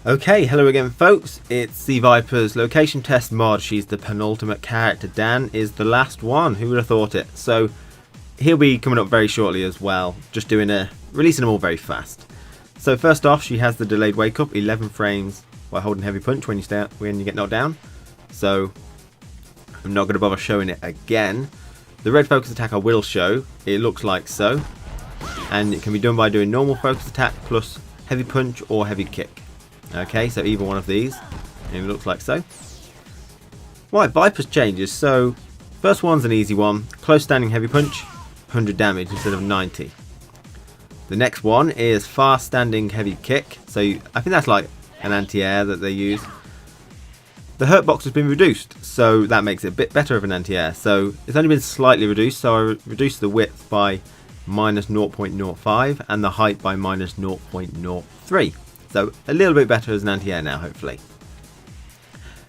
Okay, hello again folks, it's C.Viper's location test mod. She's the penultimate character. Dan is the last one, who would have thought it? So he'll be coming up very shortly as well, just releasing them all very fast. So first off, she has the delayed wake up, 11 frames while holding heavy punch when you get knocked down. So I'm not going to bother showing it again. The red focus attack I will show, it looks like so. And it can be done by doing normal focus attack plus heavy punch or heavy kick. Okay, so either one of these, and it looks like so. Right, Viper's changes. So first one's an easy one, close standing heavy punch, 100 damage instead of 90. The next one is fast standing heavy kick. So I think that's like an anti-air that they use. The hurt box has been reduced, so that makes it a bit better of an anti-air. So it's only been slightly reduced, so I reduced the width by minus 0.05 and the height by minus 0.03. So a little bit better as an anti-air now, hopefully.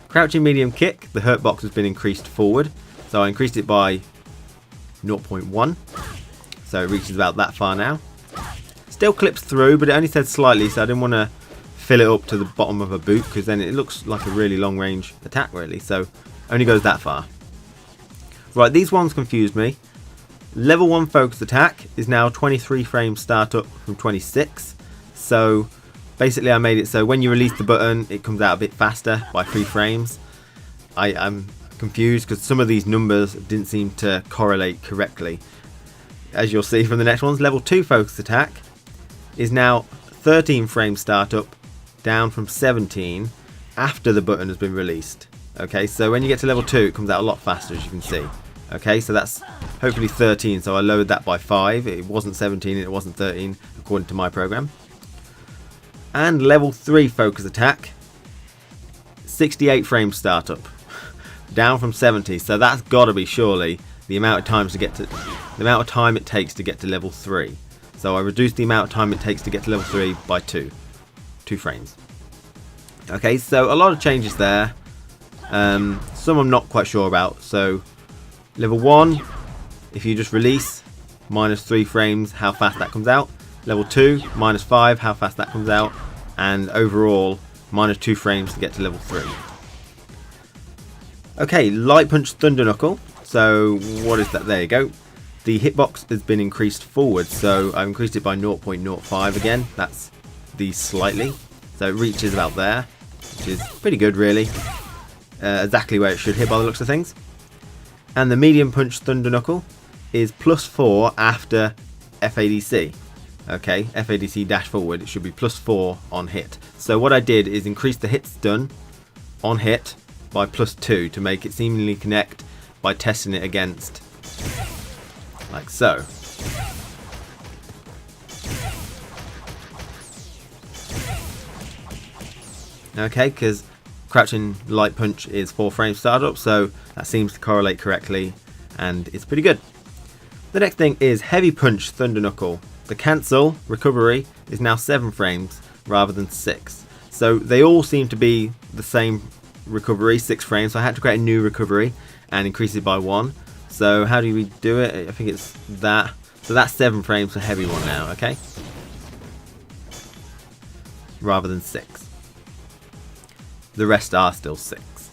Crouching medium kick, the hurt box has been increased forward. So I increased it by 0.1. So it reaches about that far now. Still clips through, but it only said slightly, so I didn't want to fill it up to the bottom of a boot, because then it looks like a really long range attack really. So only goes that far. Right, these ones confused me. Level 1 focus attack is now 23 frames startup from 26. So basically I made it so when you release the button it comes out a bit faster by 3 frames. I'm confused because some of these numbers didn't seem to correlate correctly. As you'll see from the next ones, level 2 focus attack is now 13 frames startup down from 17 after the button has been released. Okay, so when you get to level 2 it comes out a lot faster, as you can see. Okay, so that's hopefully 13, so I lowered that by 5. It wasn't 17 and it wasn't 13 according to my program. And level 3 focus attack, 68 frames startup, down from 70. So that's got to be surely the amount of time it takes to get to level 3. So I reduced the amount of time it takes to get to level 3 by 2 frames. Okay, so a lot of changes there. Some I'm not quite sure about. So level 1, if you just release, minus 3 frames, how fast that comes out. Level 2, minus 5, how fast that comes out. And overall, minus 2 frames to get to level 3. Okay, light punch thunder knuckle. So what is that? There you go. The hitbox has been increased forward, so I've increased it by 0.05 again. That's the slightly. So it reaches about there, which is pretty good really. Exactly where it should hit by the looks of things. And the medium punch thunder knuckle is plus 4 after FADC. Okay, FADC dash forward, it should be plus 4 on hit. So what I did is increase the hit stun on hit by plus 2 to make it seemingly connect by testing it against, like so. Okay, because crouching light punch is 4 frames startup, so that seems to correlate correctly and it's pretty good. The next thing is heavy punch thunder knuckle. The cancel recovery is now 7 frames rather than 6. So they all seem to be the same recovery, 6 frames. So I had to create a new recovery and increase it by 1. So how do we do it? I think it's that. So that's 7 frames for heavy one now, okay? Rather than 6. The rest are still 6.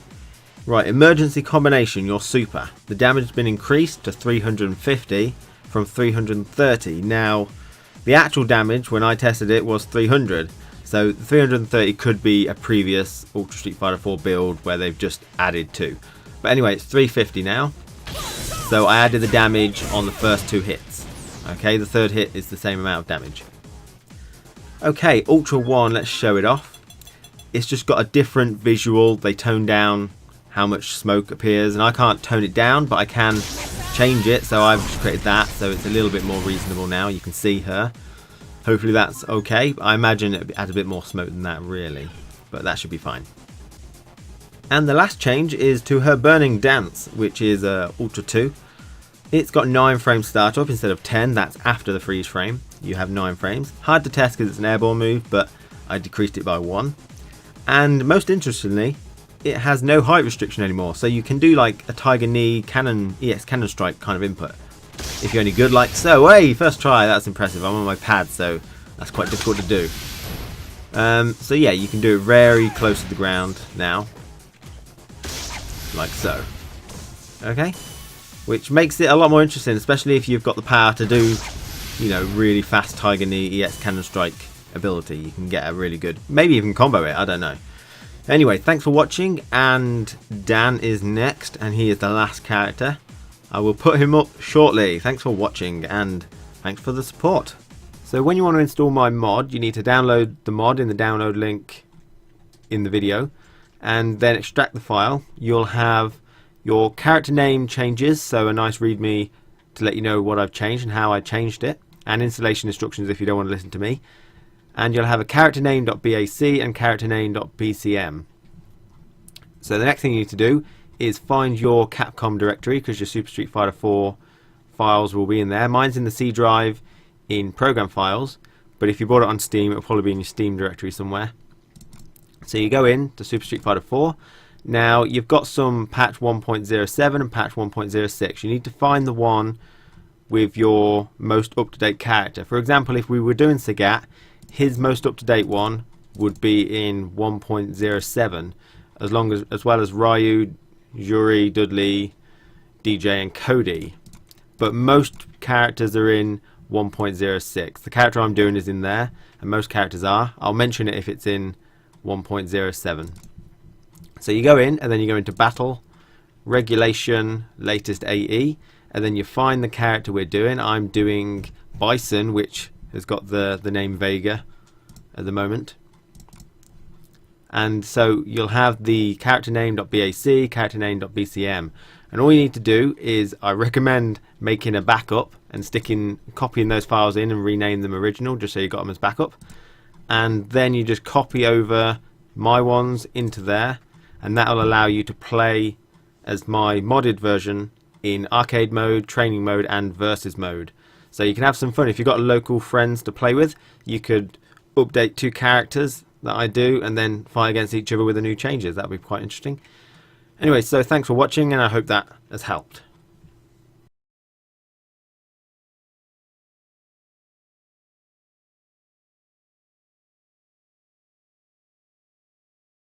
Right, emergency combination, your super. The damage has been increased to 350 from 330. Now, the actual damage when I tested it was 300. So 330 could be a previous Ultra Street Fighter 4 build where they've just added 2. But anyway, it's 350 now. So I added the damage on the first 2 hits. Okay, the third hit is the same amount of damage. Okay, Ultra 1, let's show it off. It's just got a different visual. They tone down how much smoke appears, and I can't tone it down, but I can change it, so I've just created that, so it's a little bit more reasonable now. You can see her. Hopefully that's okay. I imagine it adds a bit more smoke than that really, but that should be fine. And the last change is to her burning dance, which is Ultra 2. It's got 9 frames startup instead of 10. That's after the freeze frame. You have 9 frames. Hard to test because it's an airborne move, but I decreased it by 1. And most interestingly, it has no height restriction anymore, so you can do like a Tiger Knee cannon, EX cannon strike kind of input if you're any good, like so. Hey, first try, that's impressive. I'm on my pad, so that's quite difficult to do. So yeah, you can do it very close to the ground now, like so. Okay, which makes it a lot more interesting, especially if you've got the power to do, you know, really fast Tiger Knee EX Cannon Strike ability. You can get a really good, maybe even combo it, I don't know. Anyway, thanks for watching, and Dan is next, and he is the last character. I will put him up shortly. Thanks for watching, and thanks for the support. So when you want to install my mod, you need to download the mod in the download link in the video, and then extract the file. You'll have your character name changes, so a nice readme to let you know what I've changed and how I changed it, and installation instructions if you don't want to listen to me. And you'll have a character name.bac and character name.bcm. So the next thing you need to do is find your Capcom directory, because your Super Street Fighter 4 files will be in there. Mine's in the C drive in program files, but if you bought it on Steam, it'll probably be in your Steam directory somewhere. So you go in to Super Street Fighter 4. Now you've got some patch 1.07 and patch 1.06. You need to find the one with your most up-to-date character. For example, if we were doing Sagat, his most up-to-date one would be in 1.07, as well as Ryu, Yuri, Dudley, DJ and Cody. But most characters are in 1.06. The character I'm doing is in there, and most characters are. I'll mention it if it's in 1.07. So you go in, and then you go into Battle, Regulation, Latest AE, and then you find the character we're doing. I'm doing Bison, which has got the name Vega at the moment. And so you'll have the character name.bac, character name.bcm, and all you need to do is, I recommend making a backup and copying those files in and rename them original, just so you got them as backup. And then you just copy over my ones into there, and that will allow you to play as my modded version in arcade mode, training mode and versus mode. So you can have some fun. If you've got local friends to play with, you could update two characters that I do and then fight against each other with the new changes. That would be quite interesting. Anyway, so thanks for watching, and I hope that has helped.